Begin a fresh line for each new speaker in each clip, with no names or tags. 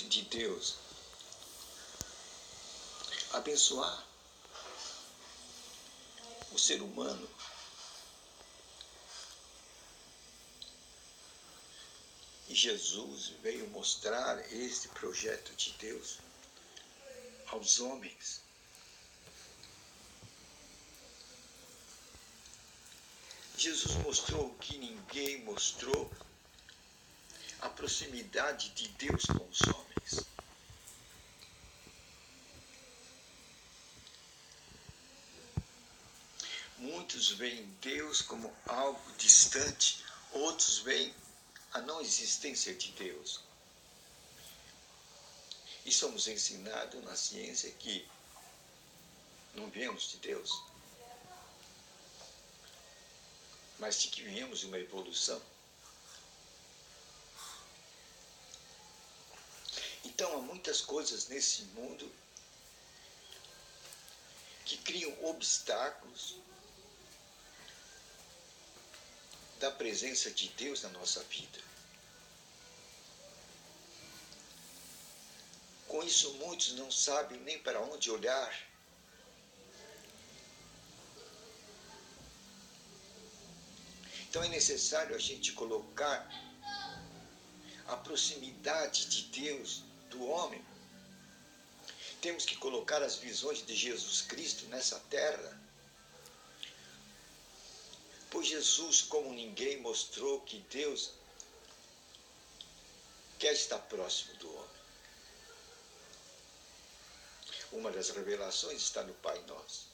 de Deus abençoar o ser humano. E Jesus veio mostrar este projeto de Deus aos homens. Jesus mostrou o que ninguém mostrou, a proximidade de Deus com os homens. Muitos veem Deus como algo distante, outros veem a não existência de Deus. E somos ensinados na ciência que não viemos de Deus, mas de que viemos de uma evolução. Então há muitas coisas nesse mundo que criam obstáculos da presença de Deus na nossa vida. Com isso, muitos não sabem nem para onde olhar. Então é necessário a gente colocar a proximidade de Deus do homem. Temos que colocar as visões de Jesus Cristo nessa terra. Pois Jesus, como ninguém, mostrou que Deus quer estar próximo do homem. Uma das revelações está no Pai Nosso,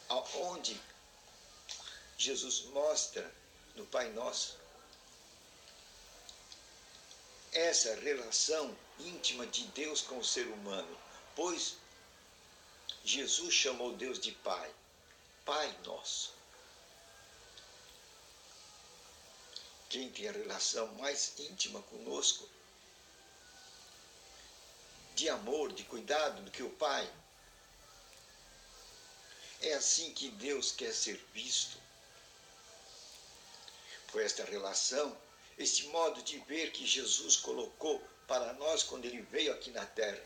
aonde Jesus mostra no Pai Nosso essa relação íntima de Deus com o ser humano, pois Jesus chamou Deus de Pai, Pai Nosso. Quem tem a relação mais íntima conosco, de amor, de cuidado do que o Pai. É assim que Deus quer ser visto. Foi esta relação, este modo de ver que Jesus colocou para nós quando ele veio aqui na terra.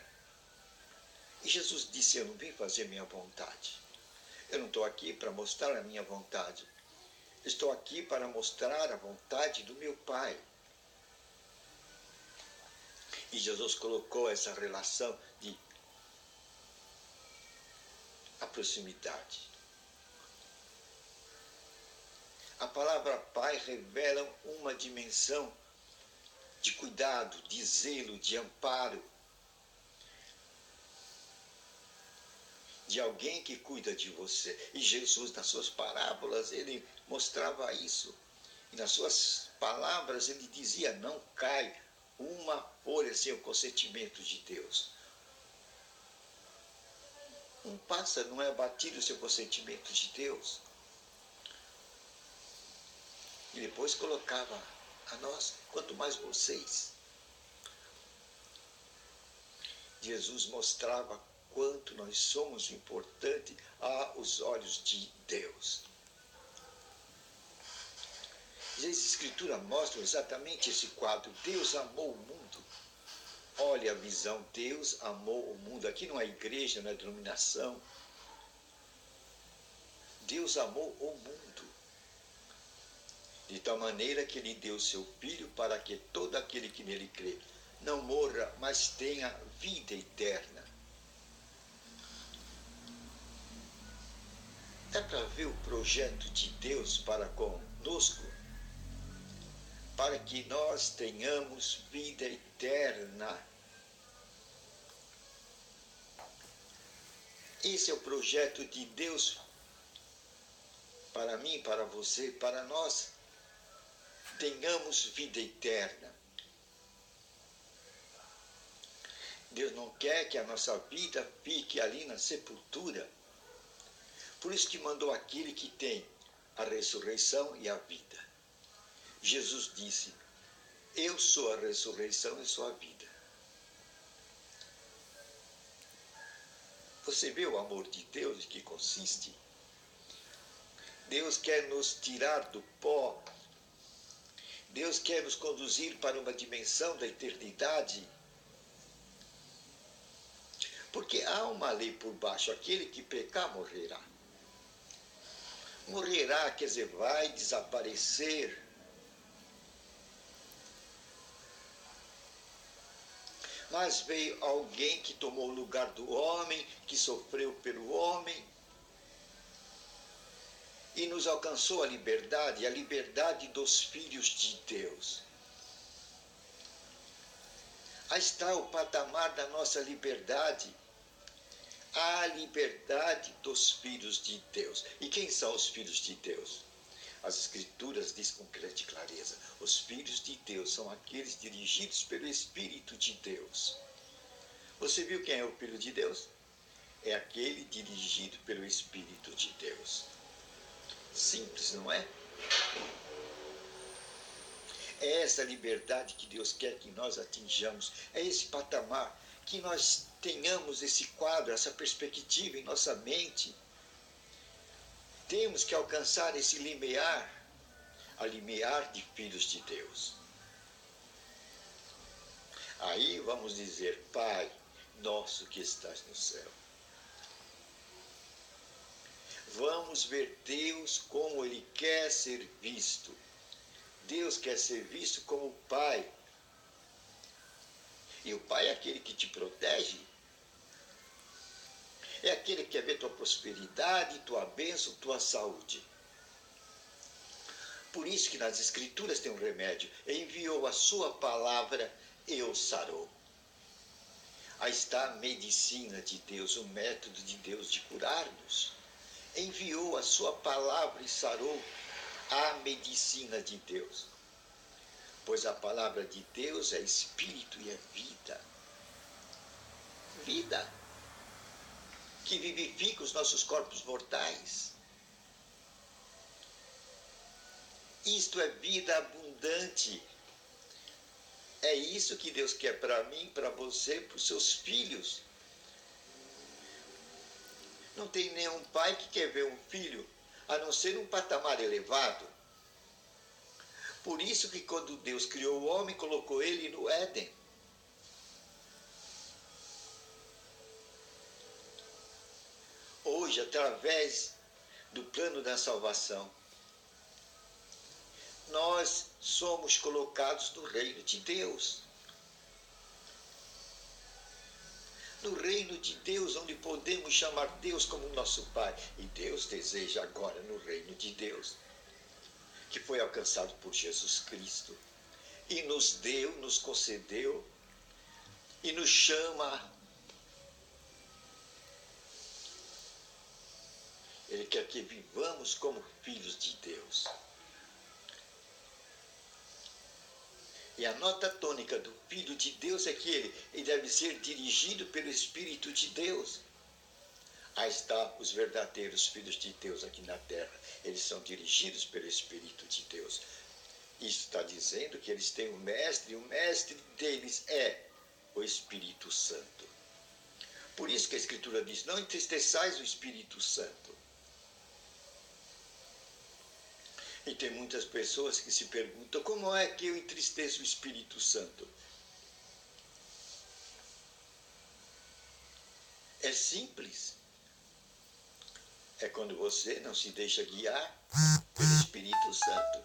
E Jesus disse: eu não vim fazer minha vontade. Eu não estou aqui para mostrar a minha vontade. Estou aqui para mostrar a vontade do meu Pai. E Jesus colocou essa relação de a proximidade. A palavra Pai revela uma dimensão de cuidado, de zelo, de amparo, de alguém que cuida de você. E Jesus, nas suas parábolas, ele mostrava isso. E nas suas palavras ele dizia: não cai uma folha sem o consentimento de Deus. Um pássaro não é abatido sem o consentimento de Deus. E depois colocava a nós: quanto mais vocês. Jesus mostrava quanto nós somos importantes aos olhos de Deus. E as Escrituras mostram exatamente esse quadro. Deus amou o mundo. Olha a visão. Deus amou o mundo. Aqui não é igreja, não é denominação. Deus amou o mundo. De tal maneira que ele deu seu Filho para que todo aquele que nele crê não morra, mas tenha vida eterna. É para ver o projeto de Deus para conosco, para que nós tenhamos vida eterna. Esse é o projeto de Deus para mim, para você, para nós. Tenhamos vida eterna. Deus não quer que a nossa vida fique ali na sepultura. Por isso que mandou aquele que tem a ressurreição e a vida. Jesus disse: eu sou a ressurreição e sou a vida. Você vê o amor de Deus em que consiste? Deus quer nos tirar do pó. Deus quer nos conduzir para uma dimensão da eternidade. Porque há uma lei por baixo, aquele que pecar morrerá. Morrerá, quer dizer, vai desaparecer. Mas veio alguém que tomou o lugar do homem, que sofreu pelo homem, e nos alcançou a liberdade dos filhos de Deus. Aí está o patamar da nossa liberdade. A liberdade dos filhos de Deus. E quem são os filhos de Deus? As Escrituras dizem com grande clareza: os filhos de Deus são aqueles dirigidos pelo Espírito de Deus. Você viu quem é o filho de Deus? É aquele dirigido pelo Espírito de Deus. Simples, não é? É essa liberdade que Deus quer que nós atinjamos. É esse patamar, que nós tenhamos esse quadro, essa perspectiva em nossa mente. Temos que alcançar esse limiar, a limiar de filhos de Deus. Aí vamos dizer: Pai nosso que estás no céu. Vamos ver Deus como Ele quer ser visto. Deus quer ser visto como Pai. E o Pai é aquele que te protege. É aquele que quer ver tua prosperidade, tua bênção, tua saúde. Por isso que nas Escrituras tem um remédio. Enviou a sua palavra e o sarou. Aí está a medicina de Deus, o método de Deus de curar-nos. Enviou a sua palavra e sarou a medicina de Deus. Pois a palavra de Deus é espírito e é vida. Vida que vivifica os nossos corpos mortais. Isto é vida abundante. É isso que Deus quer para mim, para você, para os seus filhos. Não tem nenhum pai que quer ver um filho, a não ser um patamar elevado. Por isso que quando Deus criou o homem, colocou ele no Éden. Hoje, através do plano da salvação, nós somos colocados no reino de Deus. No reino de Deus, onde podemos chamar Deus como nosso Pai. E Deus deseja agora no reino de Deus, que foi alcançado por Jesus Cristo, e nos deu, nos concedeu, e nos chama. Ele quer que vivamos como filhos de Deus. E a nota tônica do Filho de Deus é que ele deve ser dirigido pelo Espírito de Deus. Aí está os verdadeiros filhos de Deus aqui na terra. Eles são dirigidos pelo Espírito de Deus. Isso está dizendo que eles têm um mestre, e o mestre deles é o Espírito Santo. Por isso que a Escritura diz: não entristeçais o Espírito Santo. E tem muitas pessoas que se perguntam: como é que eu entristeço o Espírito Santo? É simples. É quando você não se deixa guiar pelo Espírito Santo.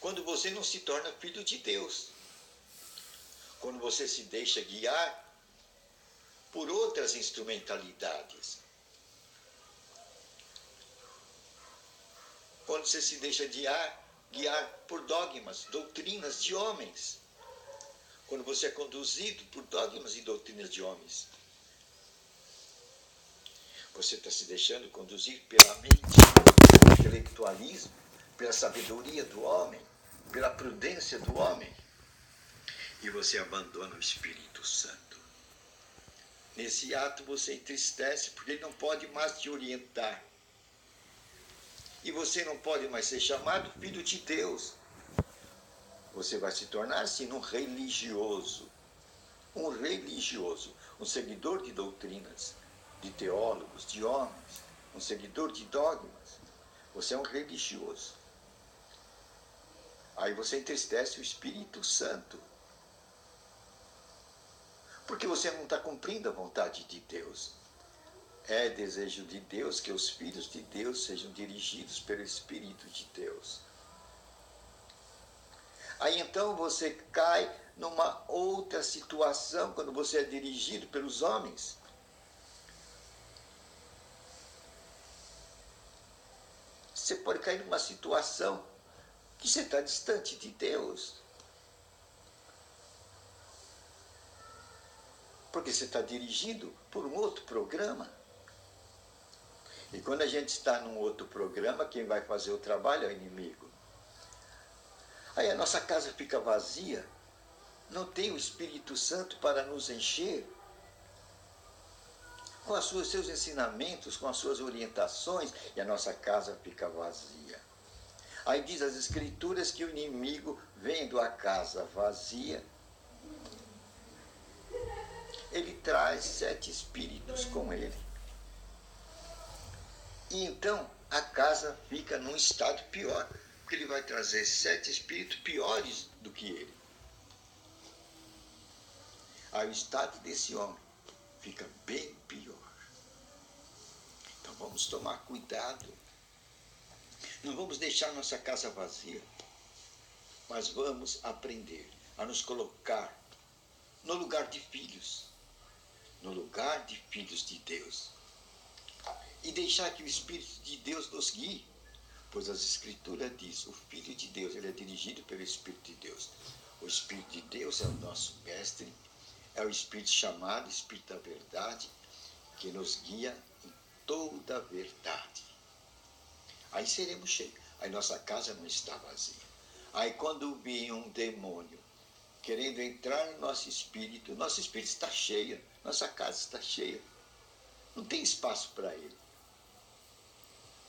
Quando você não se torna filho de Deus. Quando você se deixa guiar por outras instrumentalidades. Quando você se deixa guiar por dogmas, doutrinas de homens. Quando você é conduzido por dogmas e doutrinas de homens. Você está se deixando conduzir pela mente, pelo intelectualismo, pela sabedoria do homem, pela prudência do homem. E você abandona o Espírito Santo. Nesse ato você entristece, porque ele não pode mais te orientar. E você não pode mais ser chamado filho de Deus. Você vai se tornar, sim, um religioso. Um religioso, um seguidor de doutrinas, de teólogos, de homens, um seguidor de dogmas. Você é um religioso. Aí você entristece o Espírito Santo. Porque você não está cumprindo a vontade de Deus. É desejo de Deus que os filhos de Deus sejam dirigidos pelo Espírito de Deus. Aí então você cai numa outra situação quando você é dirigido pelos homens. Você pode cair numa situação que você está distante de Deus. Porque você está dirigido por um outro programa. E quando a gente está num outro programa, quem vai fazer o trabalho é o inimigo. Aí a nossa casa fica vazia, não tem o Espírito Santo para nos encher com os seus ensinamentos, com as suas orientações, e a nossa casa fica vazia. Aí diz as Escrituras que o inimigo, vendo a casa vazia, ele traz 7 espíritos com ele. E então a casa fica num estado pior, porque ele vai trazer 7 espíritos piores do que ele. Aí o estado desse homem fica bem pior. Então vamos tomar cuidado. Não vamos deixar nossa casa vazia, mas vamos aprender a nos colocar no lugar de filhos, no lugar de filhos de Deus. E deixar que o Espírito de Deus nos guie, pois as Escrituras diz, o Filho de Deus, ele é dirigido pelo Espírito de Deus. O Espírito de Deus é o nosso mestre, é o Espírito chamado Espírito da Verdade, que nos guia em toda a verdade. Aí seremos cheios, aí nossa casa não está vazia. Aí quando vir um demônio querendo entrar no nosso espírito está cheio, nossa casa está cheia. Não tem espaço para ele.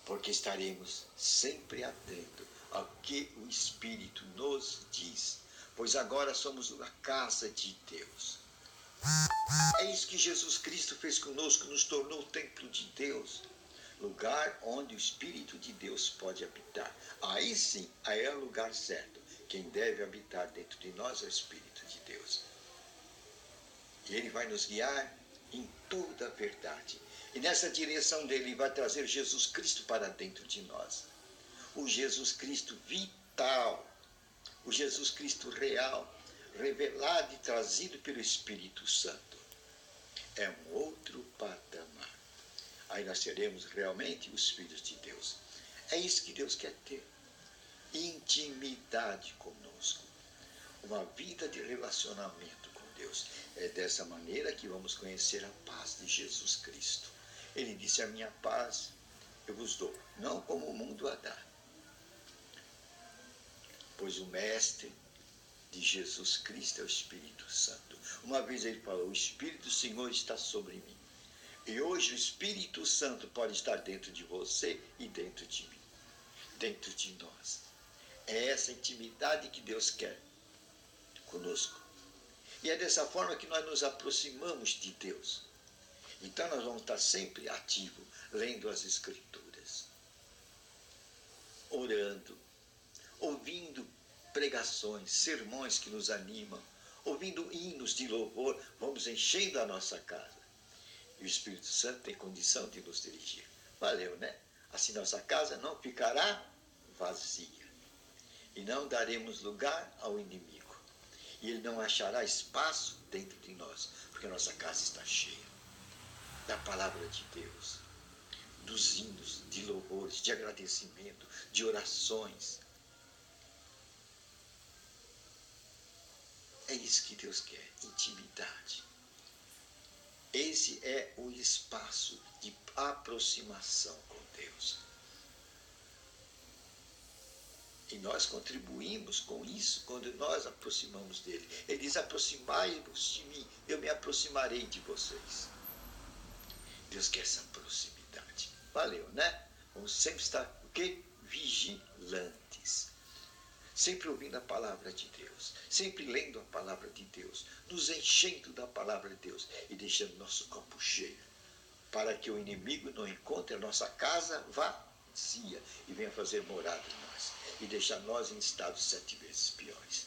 Porque estaremos sempre atentos ao que o Espírito nos diz. Pois agora somos a casa de Deus. É isso que Jesus Cristo fez conosco, nos tornou o templo de Deus. Lugar onde o Espírito de Deus pode habitar. Aí sim, aí é o lugar certo. Quem deve habitar dentro de nós é o Espírito de Deus. E ele vai nos guiar em toda a verdade. E nessa direção dele vai trazer Jesus Cristo para dentro de nós. O Jesus Cristo vital, o Jesus Cristo real, revelado e trazido pelo Espírito Santo. É um outro patamar. Aí nós seremos realmente os filhos de Deus. É isso que Deus quer ter. Intimidade conosco. Uma vida de relacionamento com Deus. É dessa maneira que vamos conhecer a paz de Jesus Cristo. Ele disse, a minha paz eu vos dou, não como o mundo a dá. Pois o mestre de Jesus Cristo é o Espírito Santo. Uma vez ele falou, o Espírito do Senhor está sobre mim. E hoje o Espírito Santo pode estar dentro de você e dentro de mim, dentro de nós. É essa intimidade que Deus quer conosco. E é dessa forma que nós nos aproximamos de Deus. Então nós vamos estar sempre ativos, lendo as Escrituras, orando, ouvindo pregações, sermões que nos animam, ouvindo hinos de louvor, vamos enchendo a nossa casa. E o Espírito Santo tem condição de nos dirigir. Valeu, né? Assim nossa casa não ficará vazia. E não daremos lugar ao inimigo. E ele não achará espaço dentro de nós, porque a nossa casa está cheia da palavra de Deus, dos hinos, de louvores, de agradecimento, de orações. É isso que Deus quer, intimidade. Esse é o espaço de aproximação com Deus. E nós contribuímos com isso quando nós aproximamos dele. Ele diz, aproximai-vos de mim, eu me aproximarei de vocês. Deus quer essa proximidade. Valeu, né? Vamos sempre estar, o quê? Vigilantes. Sempre ouvindo a palavra de Deus. Sempre lendo a palavra de Deus. Nos enchendo da palavra de Deus. E deixando nosso copo cheio. Para que o inimigo não encontre a nossa casa sia e venha fazer morada em nós e deixar nós em estados 7 vezes piores.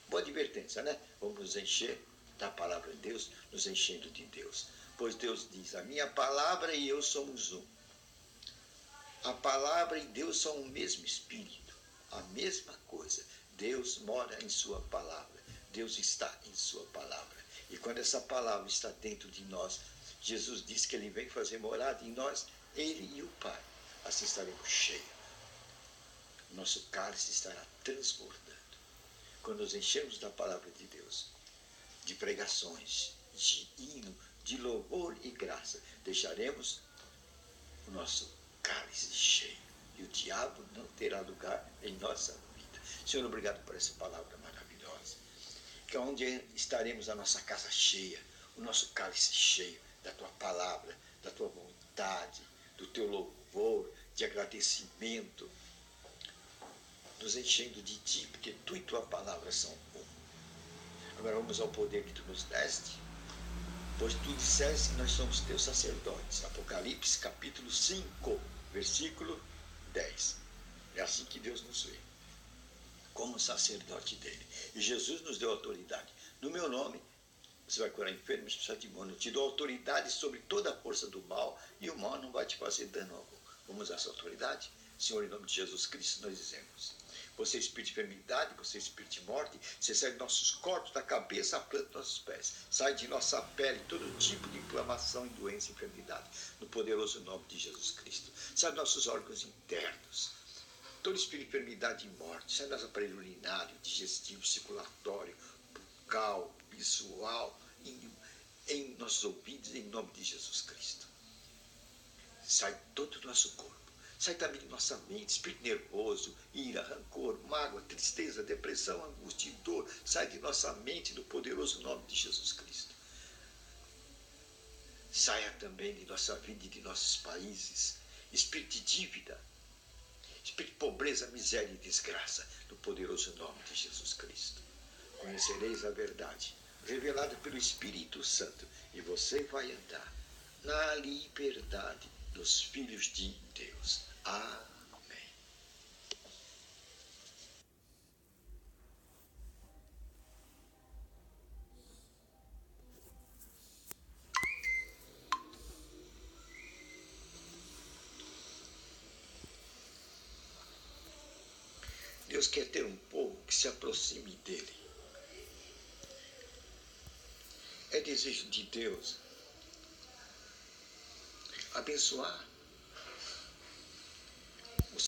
Boa advertência, né? Vamos nos encher da palavra de Deus, nos enchendo de Deus. Pois Deus diz, a minha palavra e eu somos um. A palavra e Deus são o mesmo Espírito, a mesma coisa. Deus mora em sua palavra, Deus está em sua palavra. E quando essa palavra está dentro de nós, Jesus diz que ele vem fazer morada em nós, ele e o Pai. Assim estaremos cheios. Nosso cálice estará transbordando. Quando nos enchemos da palavra de Deus, de pregações, de hino, de louvor e graça, deixaremos o nosso cálice cheio e o diabo não terá lugar em nossa vida. Senhor, obrigado por essa palavra maravilhosa, que é onde estaremos a nossa casa cheia, o nosso cálice cheio da tua palavra, da tua vontade, do teu louvor, de agradecimento, nos enchendo de ti, porque tu e tua palavra são um. Agora vamos ao poder que tu nos deste, pois tu disseste que nós somos teus sacerdotes. Apocalipse capítulo 5, versículo 10. É assim que Deus nos vê, como sacerdote dele. E Jesus nos deu autoridade. No meu nome, você vai curar enfermos, expulsar demônios. Eu te dou autoridade sobre toda a força do mal, e o mal não vai te fazer dano algum. Vamos usar essa autoridade? Senhor, em nome de Jesus Cristo, nós dizemos: você é espírito de enfermidade, você é espírito de morte, você sai de nossos corpos, da cabeça à planta dos nossos pés. Sai de nossa pele todo tipo de inflamação, doença e enfermidade, no poderoso nome de Jesus Cristo. Sai de nossos órgãos internos, todo espírito de enfermidade e morte. Sai do nosso aparelho urinário, digestivo, circulatório, bucal, visual, em nossos ouvidos, em nome de Jesus Cristo. Sai todo o nosso corpo. Sai também de nossa mente, espírito nervoso, ira, rancor, mágoa, tristeza, depressão, angústia e dor. Sai de nossa mente no poderoso nome de Jesus Cristo. Saia também de nossa vida e de nossos países, espírito de dívida, espírito de pobreza, miséria e desgraça, no poderoso nome de Jesus Cristo. Conhecereis a verdade, revelada pelo Espírito Santo, e você vai andar na liberdade dos filhos de Deus. Amém. Deus quer ter um povo que se aproxime dele. É desejo de Deus abençoar